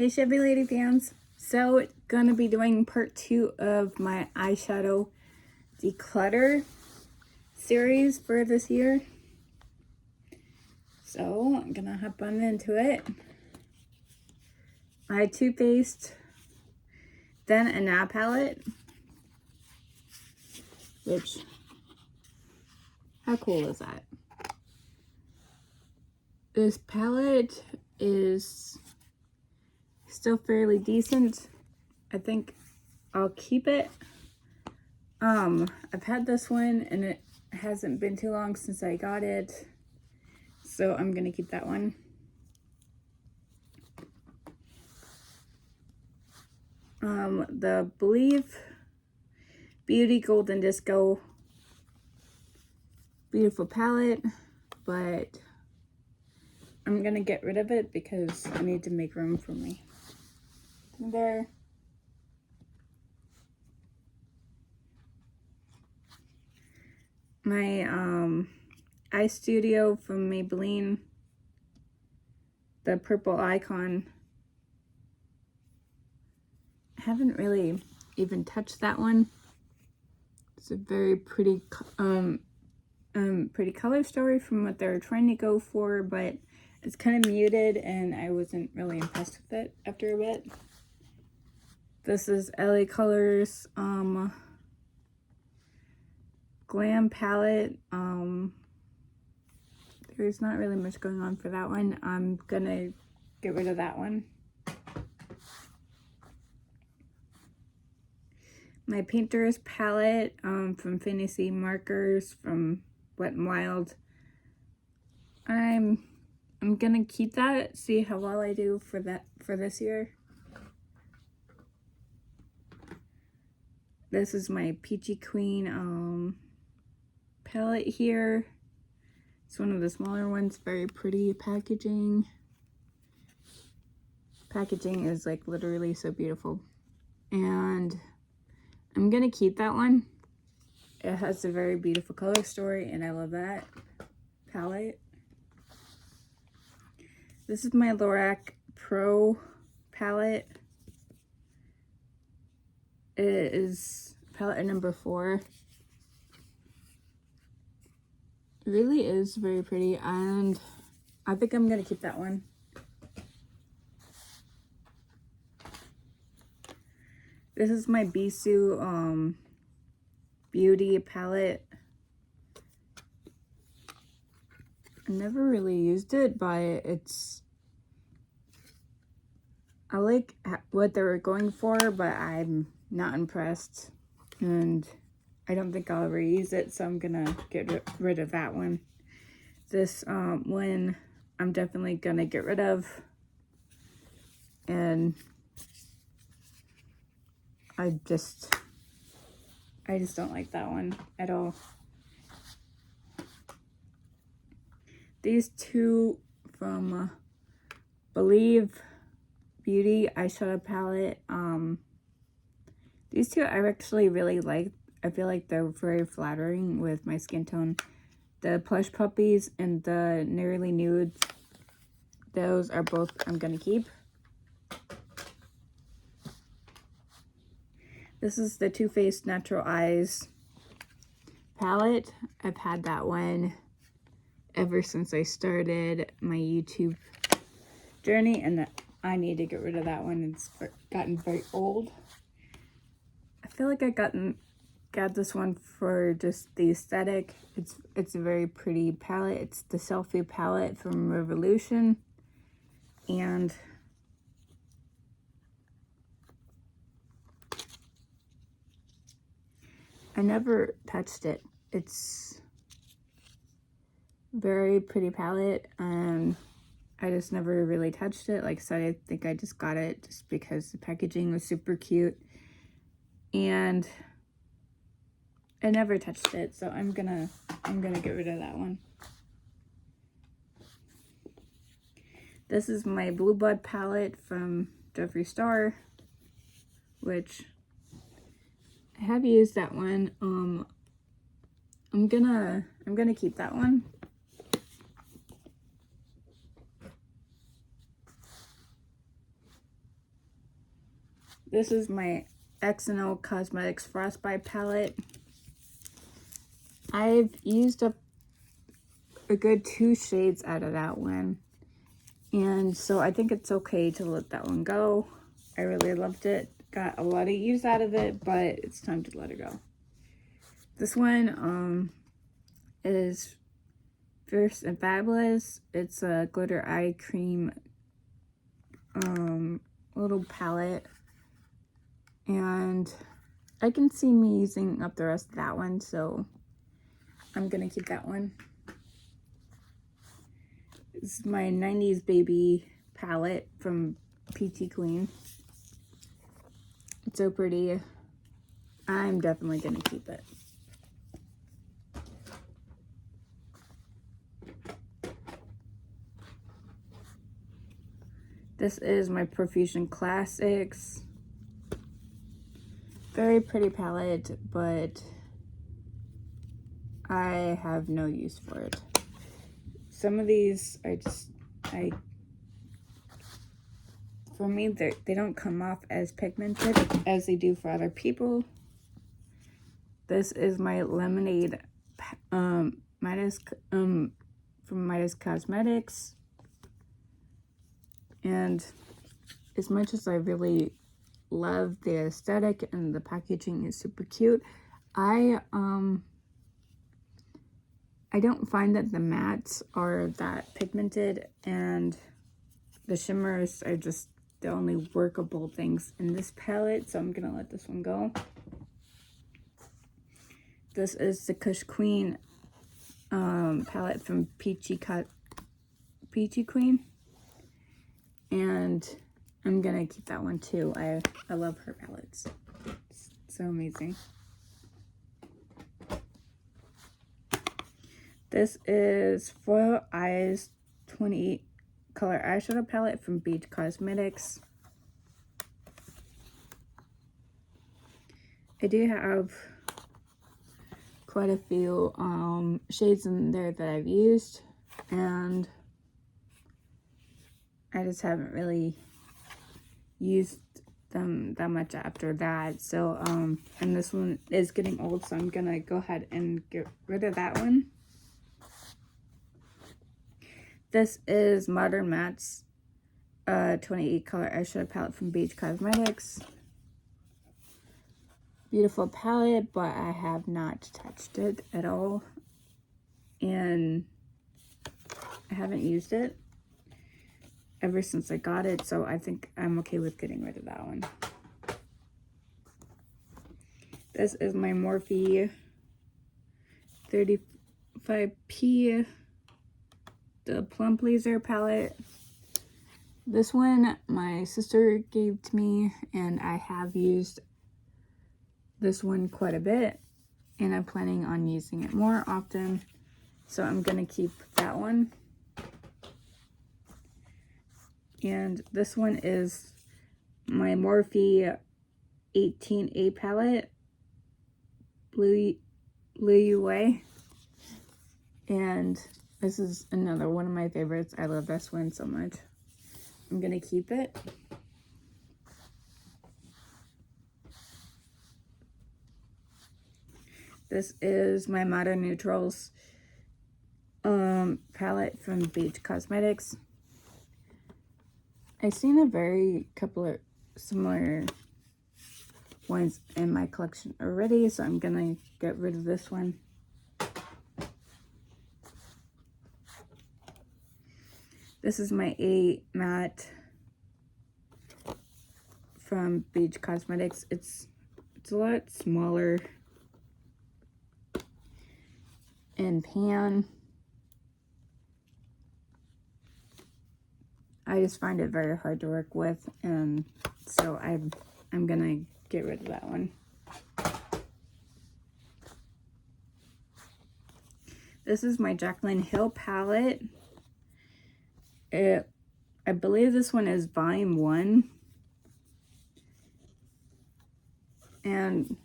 Hey Chevy Lady fans, so gonna be doing part 2 of my eyeshadow declutter series for this year. So I'm gonna hop on into it. My Too Faced, then a nail palette, which, how cool is that? This palette is still fairly decent. I think I'll keep it. I've had this one and it hasn't been too long since I got it, so I'm gonna keep that one. The Believe Beauty Golden Disco, beautiful palette, but I'm gonna get rid of it because I need to make room for me. There. My eye studio from Maybelline, the purple icon. I haven't really even touched that one. It's a very pretty pretty color story from what they're trying to go for, but it's kind of muted and I wasn't really impressed with it after a bit. This is LA Colors Glam palette. There's not really much going on for that one. I'm gonna get rid of that one. My Painter's palette from Fantasy Markers from Wet n Wild. I'm gonna keep that, see how well I do for this year. This is my Peachy Queen palette here. It's one of the smaller ones, very pretty packaging. Packaging is like literally so beautiful. And I'm gonna keep that one. It has a very beautiful color story and I love that palette. This is my Lorac Pro palette. It is palette number 4. It really is very pretty and I think I'm gonna keep that one. This is my Bisou Beauty palette. I never really used it, but I like what they were going for, but I'm not impressed. And I don't think I'll ever use it, so I'm gonna get rid of that one. This one I'm definitely gonna get rid of. And I just don't like that one at all. These two from Believe Beauty eyeshadow palette. These two I actually really like. I feel like they're very flattering with my skin tone. The Plush Puppies and the Nearly Nude, those are both I'm gonna keep. This is the Too Faced Natural Eyes palette. I've had that one ever since I started my YouTube journey, and I need to get rid of that one. It's gotten very old. I feel like I got this one for just the aesthetic. It's a very pretty palette. It's the Selfie palette from Revolution, and I never touched it. It's very pretty palette and I just never really touched it. Like I said, I think I just got it just because the packaging was super cute and I never touched it, so I'm gonna get rid of that one. This is my Blue Blood palette from Jeffree Star, which I have used that one. I'm gonna keep that one. This is my X&O Cosmetics Frostbite palette. I've used up a good 2 shades out of that one. And so I think it's okay to let that one go. I really loved it. Got a lot of use out of it, but it's time to let it go. This one is Fierce and Fabulous. It's a glitter eye cream little palette. And I can see me using up the rest of that one, so I'm gonna keep that one. This is my 90s Baby palette from Peachy Queen. It's so pretty. I'm definitely gonna keep it. This is my Profusion Classics. Very pretty palette, but I have no use for it. Some of these for me, they don't come off as pigmented as they do for other people. This is my Lemonade Midas from Midas Cosmetics. And as much as I really love the aesthetic and the packaging is super cute, I don't find that the mattes are that pigmented, and the shimmers are just the only workable things in this palette, so I'm gonna let this one go. This is the Kush Queen palette from Peachy Queen, and I'm gonna keep that one too. I love her palettes. It's so amazing. This is Foil Eyes 28 color eyeshadow palette from Beach Cosmetics. I do have quite a few shades in there that I've used, and I just haven't really used them that much after that. So and this one is getting old, so I'm gonna go ahead and get rid of that one. This is Modern Matte's 28 color eyeshadow palette from Beach Cosmetics. Beautiful palette, but I have not touched it at all, and I haven't used it ever since I got it, so I think I'm okay with getting rid of that one. This is my Morphe 35P, the Plum Pleaser palette. This one my sister gave to me, and I have used this one quite a bit, and I'm planning on using it more often, so I'm gonna keep that one. And this one is my Morphe 18A palette, Blue You Way. And this is another one of my favorites. I love this one so much. I'm gonna keep it. This is my Modern Neutrals palette from Beach Cosmetics. I've seen a couple of similar ones in my collection already, so I'm gonna get rid of this one. This is my A matte from Beach Cosmetics. It's a lot smaller in pan. I just find it very hard to work with, and so I'm gonna get rid of that one. This is my Jaclyn Hill palette. I believe this one is volume 1, and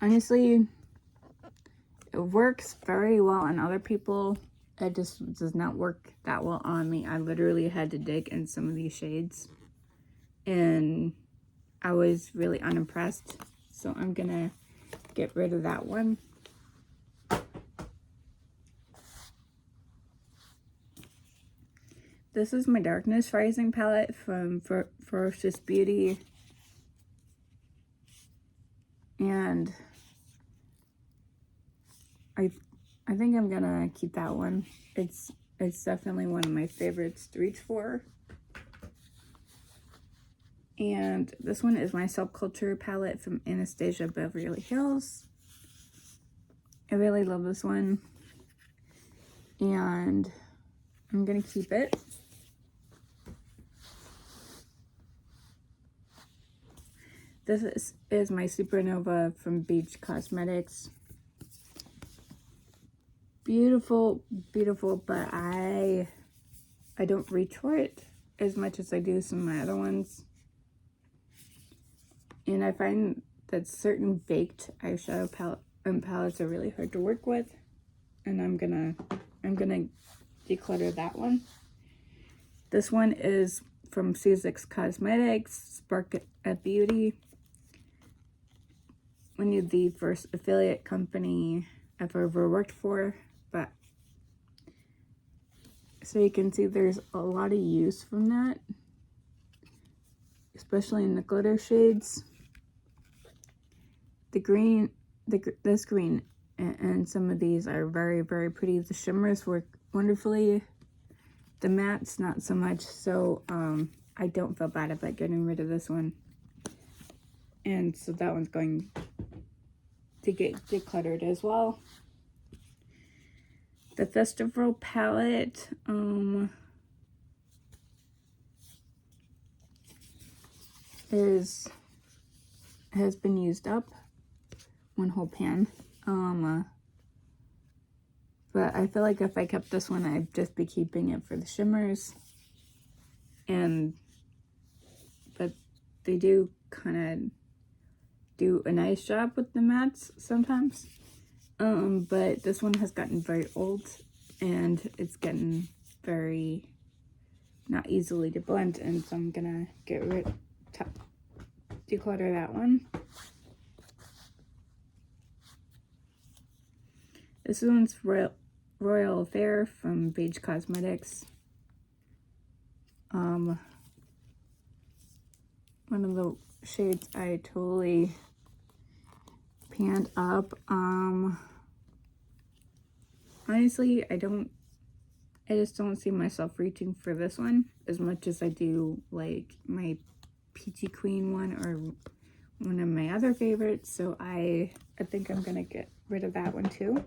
honestly, it works very well on other people. It just does not work that well on me. I literally had to dig in some of these shades, and I was really unimpressed. So I'm gonna get rid of that one. This is my Darkness Rising palette from Ferocious Beauty. And I think I'm gonna keep that one. It's definitely one of my favorites to reach for. And this one is my Subculture palette from Anastasia Beverly Hills. I really love this one. And I'm gonna keep it. This is my Supernova from Beach Cosmetics. Beautiful, beautiful, but I don't reach for it as much as I do some of my other ones. And I find that certain baked eyeshadow palettes are really hard to work with. And I'm gonna declutter that one. This one is from Sussex Cosmetics, Spark at Beauty. One of the first affiliate company I've ever worked for, but so you can see there's a lot of use from that, especially in the glitter shades. The green, this green and some of these are very, very pretty. The shimmers work wonderfully. The mattes, not so much. So I don't feel bad about getting rid of this one. And so that one's going to get decluttered as well. The Festival palette, has been used up. One whole pan. But I feel like if I kept this one, I'd just be keeping it for the shimmers. But they do kind of do a nice job with the mattes sometimes. But this one has gotten very old and it's getting very not easily to blend, and so I'm gonna declutter that one. This one's Royal Affair from Beige Cosmetics. One of the shades I totally panned up. Honestly, I just don't see myself reaching for this one as much as I do like my Peachy Queen one or one of my other favorites. So I think I'm gonna get rid of that one too.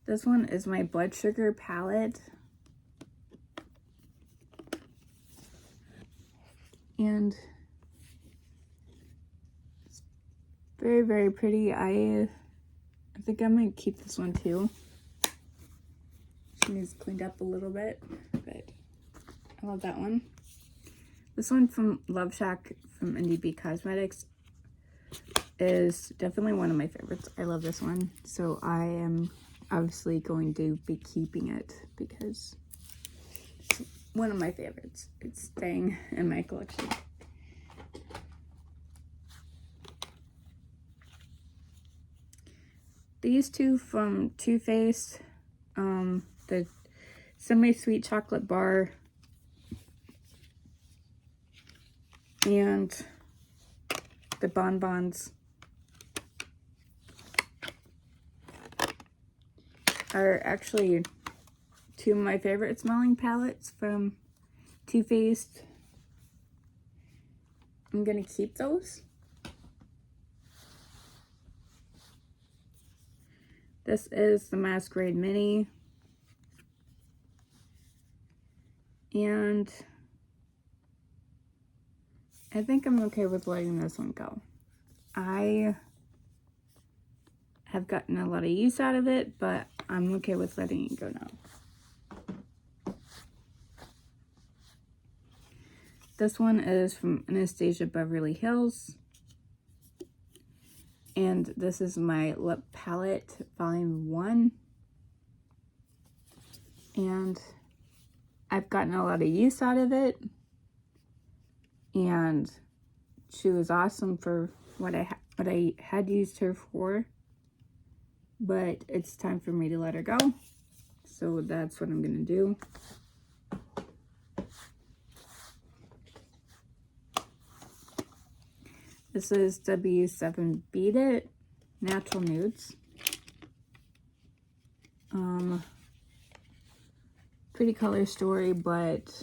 This one is my Blood Sugar palette. And it's very, very pretty. I think I might keep this one too. She needs cleaned up a little bit, but I love that one. This one from Love Shack from NDB Cosmetics is definitely one of my favorites. I love this one. So I am obviously going to be keeping it because it's one of my favorites. It's staying in my collection. These two from Too Faced, the semi-sweet chocolate bar and the bonbons are actually two of my favorite smelling palettes from Too Faced. I'm gonna keep those. This is the Masquerade Mini. And I think I'm okay with letting this one go. I have gotten a lot of use out of it, but I'm okay with letting it go now. This one is from Anastasia Beverly Hills. And this is my lip palette, volume 1. And I've gotten a lot of use out of it. and she was awesome for what I had used her for, but it's time for me to let her go. So that's what I'm gonna do. This is W7 Beat It Natural Nudes. Pretty color story, but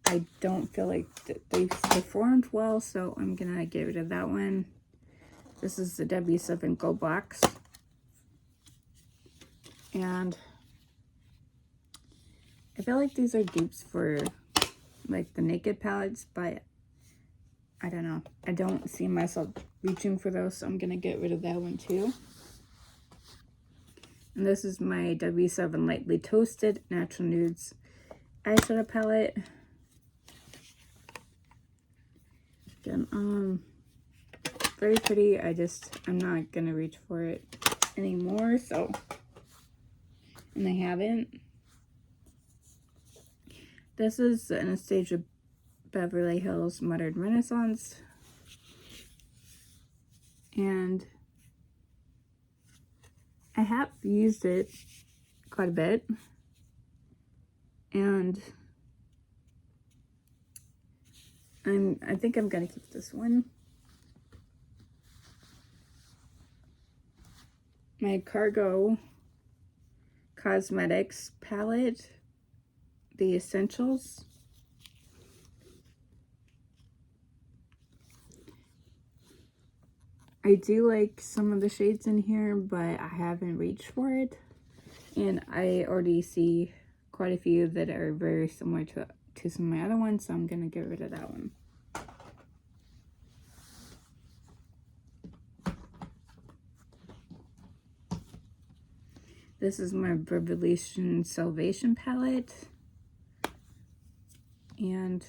I don't feel like they performed well, so I'm gonna get rid of that one. This is the W7 Go Box. And I feel like these are dupes for like the Naked palettes, but I don't know. I don't see myself reaching for those, so I'm gonna get rid of that one too. And this is my W7 Lightly Toasted Natural Nudes eyeshadow palette. Again, very pretty. I'm not gonna reach for it anymore, so, and I haven't. This is the Anastasia Beverly Hills Modern Renaissance, and I have used it quite a bit, and I think I'm gonna keep this one. My Cargo Cosmetics palette, the Essentials. I do like some of the shades in here, but I haven't reached for it. And I already see quite a few that are very similar to some of my other ones, so I'm going to get rid of that one. This is my Revolution Salvation palette. And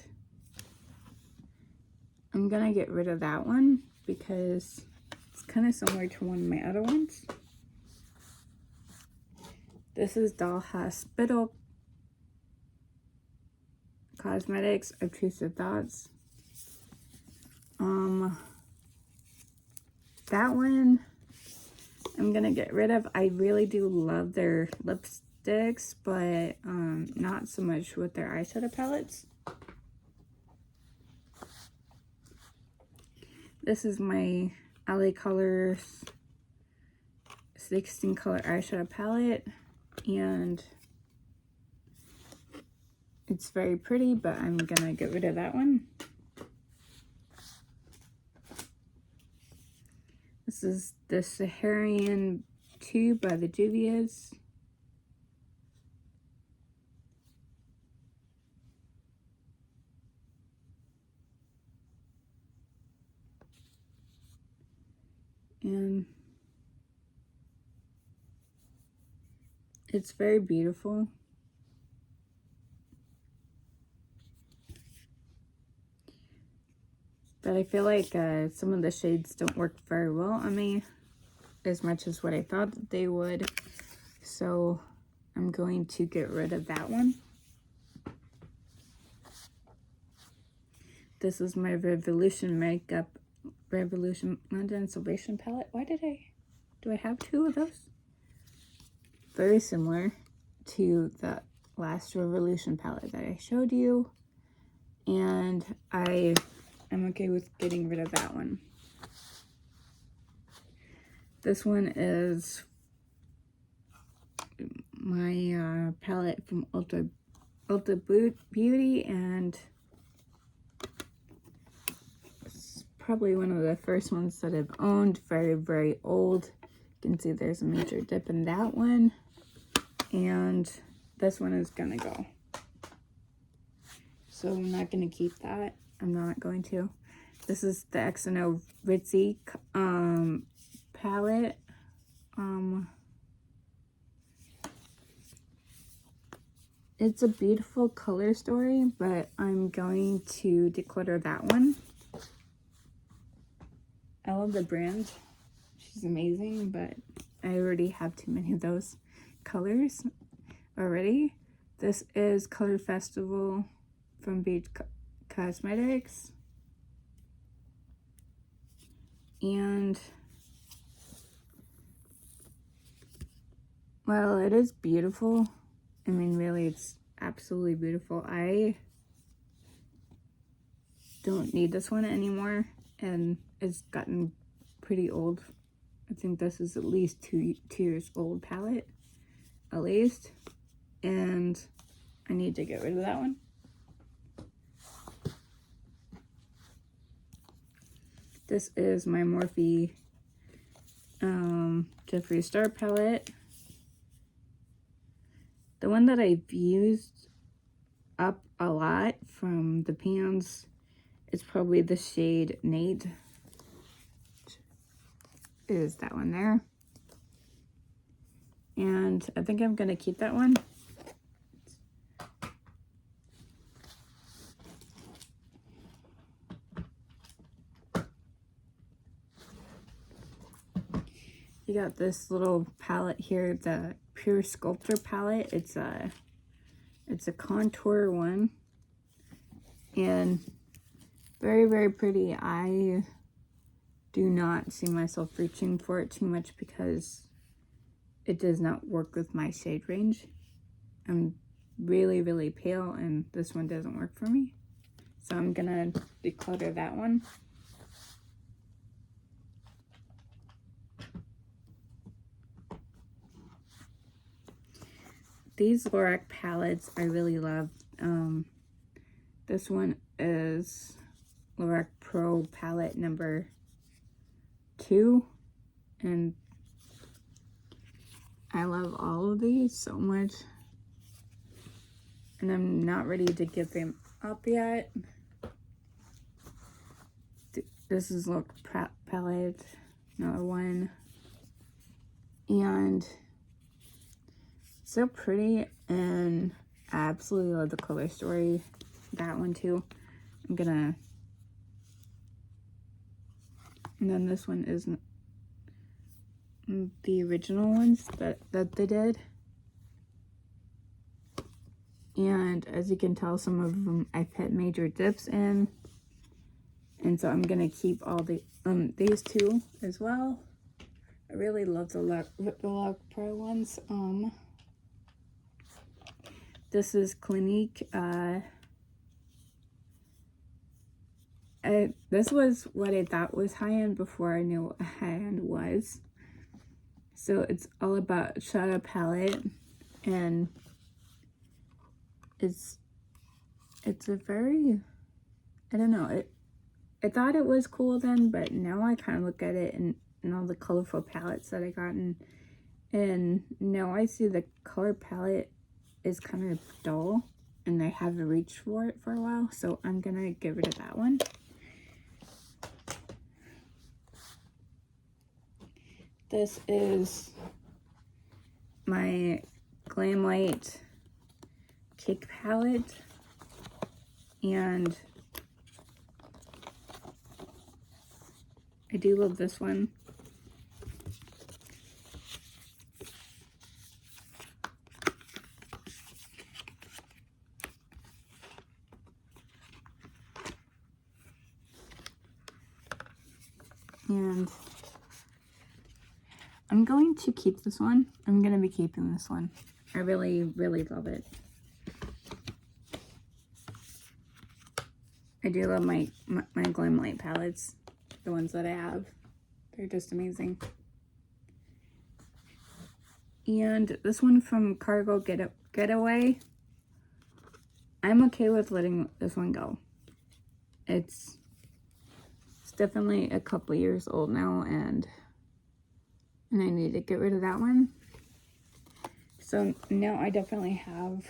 I'm going to get rid of that one because it's kind of similar to one of my other ones. This is Doll Hospital Cosmetics Obtrusive Thoughts. That one I'm gonna get rid of. I really do love their lipsticks, but not so much with their eyeshadow palettes. This is my LA Colors 16 color eyeshadow palette, and it's very pretty, but I'm gonna get rid of that one. This is the Saharan 2 by the Juvias. And it's very beautiful. But I feel like some of the shades don't work very well on me as much as what I thought that they would. So I'm going to get rid of that one. This is my Revolution London Salvation palette. Do I have two of those? Very similar to the last Revolution palette that I showed you. And I'm okay with getting rid of that one. This one is my palette from Ulta Beauty, and it's probably one of the first ones that I've owned. Very, very old. You can see there's a major dip in that one. And this one is gonna go. So I'm not gonna keep that. I'm not going to. This is the X&O Ritzy palette. It's a beautiful color story, but I'm going to declutter that one. I love the brand. She's amazing, but I already have too many of those colors already. This is Color Festival from Beach Cosmetics. And well, it is beautiful. I mean, really, it's absolutely beautiful. I don't need this one anymore, and it's gotten pretty old. I think this is at least two years old palette, at least, and I need to get rid of that one. This is my Morphe Jeffree Star palette. The one that I've used up a lot from the pans is probably the shade Nate. Is that one there. And I think I'm gonna keep that one. You got this little palette here, the Pure Sculptor palette. It's a contour one, and very, very pretty. I do not see myself reaching for it too much because it does not work with my shade range. I'm really, really pale, and this one doesn't work for me. So I'm gonna declutter that one. These Lorac palettes I really love. This one is Lorac Pro palette number 2, and I love all of these so much, and I'm not ready to give them up yet. This is Lorac palette, another one, and so pretty, and I absolutely love the color story. That one too. And then this one is the original ones that they did. And as you can tell, some of them I've had major dips in. And so I'm gonna keep all the these two as well. I really love the Lorac Pro ones. This is Clinique. This was what I thought was high-end before I knew what high-end was. So it's all about shadow palette, and it's a very, I don't know, I thought it was cool then, but now I kind of look at it and all the colorful palettes that I got, and now I see the color palette is kind of dull, and I haven't reached for it for a while, so I'm gonna get rid of that one. This is my Glam Light Cake palette, and I do love this one. And I'm going to keep this one. I'm going to be keeping this one. I really, really love it. I do love my Glam Light palettes, the ones that I have. They're just amazing. And this one from Cargo Getaway, I'm okay with letting this one go. It's definitely a couple years old now, and I need to get rid of that one. So now I definitely have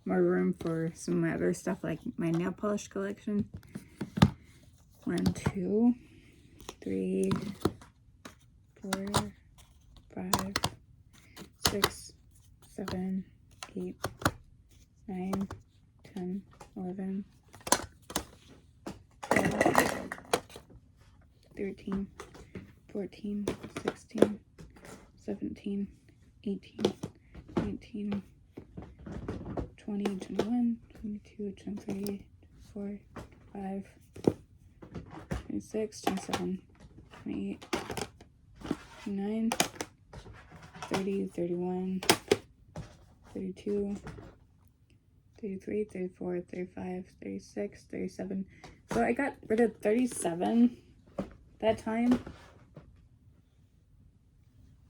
more room for some of my other stuff, like my nail polish collection. 1, 2, 3, 4, 5, 6, 7, 8, 9, 10, 11, 12, 13, 14, 16, 17, 18, 19, 20, 21, 22, 23, 24, 25, 26, 27, 28, 29, 30, 31, 32, 33, 34, 35, 36, 37. So I got rid of 37 that time.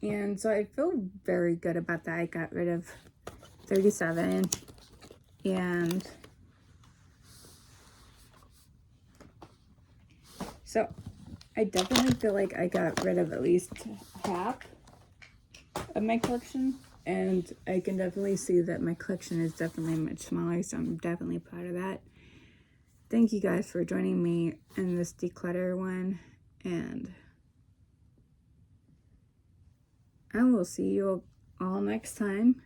And so I feel very good about that. I got rid of 37. And so I definitely feel like I got rid of at least half of my collection. And I can definitely see that my collection is definitely much smaller, so I'm definitely proud of that. Thank you guys for joining me in this declutter one, and I will see you all next time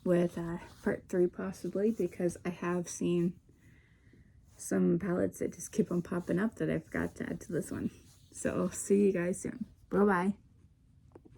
with part 3 possibly, because I have seen some palettes that just keep on popping up that I forgot to add to this one. So see you guys soon. Bye-bye.